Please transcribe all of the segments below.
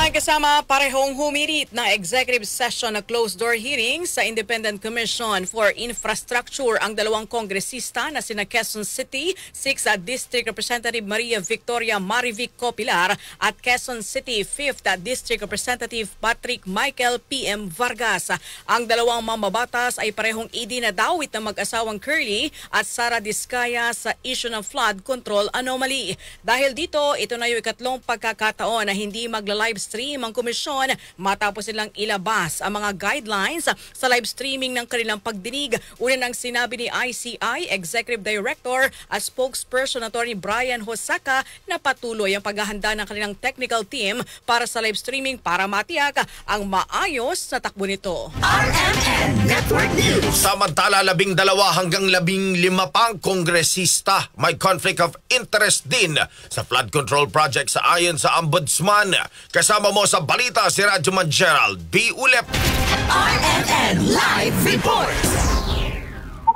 Naman kasama parehong humirit na executive session na closed-door hearing sa Independent Commission for Infrastructure ang dalawang kongresista na sina Quezon City 6th District Representative Maria Victoria Marivic Copilar at Quezon City 5th District Representative Patrick Michael P.M. Vargas. Ang dalawang mamabatas ay parehong idinadawit ng mag-asawang Curly at Sara Diskaya sa issue ng flood control anomaly. Dahil dito, ito na yung ikatlong pagkakataon na hindi live stream ang komisyon matapos silang ilabas ang mga guidelines sa live streaming ng kanilang pagdinig. Una nang sinabi ni ICI Executive Director at spokesperson Attorney Brian Hosaka na patuloy ang paghahanda ng kanilang technical team para sa live streaming para matiyak ang maayos na takbo nito. RMN Network News. Samantala, 12 hanggang 15 pang kongresista may conflict of interest din sa flood control project sa ayon sa Ombudsman. Kasama mo sa balita si Radyoman Gerald B. Ulep. RMN Live Reports.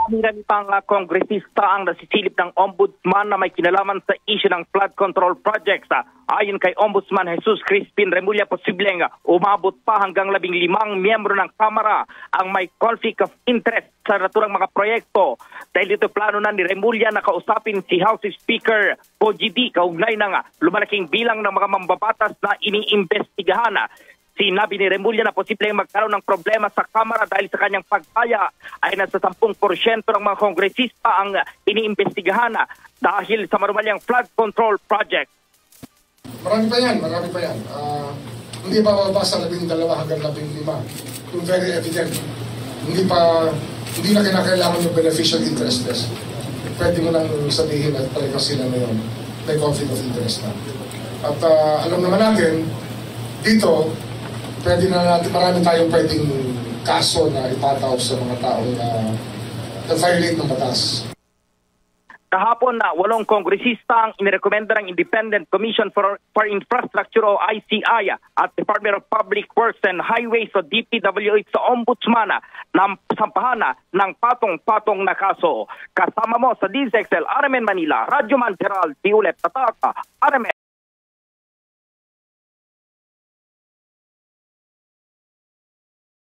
Marami pang kongresista ang nasisilip ng Ombudsman na may kinalaman sa issue ng flood control projects. Ayon kay Ombudsman Jesus Crispin Remulla, posibleng umabot pa hanggang 15 miyembro ng Kamara ang may conflict of interest sa naturang mga proyekto. Dahil dito plano na ni Remulla na kausapin si House Speaker OGD kaugnay ng lumalaking bilang ng mga mambabatas na iniimbestigahan. Sinabi ni Remulla na posibleng magkaroon ng problema sa Kamara dahil sa kanyang pagkaya ay nasa 10% ng mga kongresista ang iniimbestigahan dahil sa manumalyang flood control project. Marami pa yan. Hindi pa mabasa 12 hanggang 15. Yung very evident. Hindi na kinakailangan yung beneficial interest test. Pwede mo lang sabihin at talaga sila na yun. May conflict of interest na. At alam naman natin, dito, marami tayong pwedeng kaso na ipataw sa mga taong na-violate ng batas. Kahapon na 8 kongresista ang inirekomenda ng Independent Commission for Infrastructure o ICI at Department of Public Works and Highways o DPWH sa Ombudsman na sampahan ng patong-patong na kaso. Kasama mo sa DZXL RMN Manila, Radyoman Gerald B. Ulep, Tataka, RMN.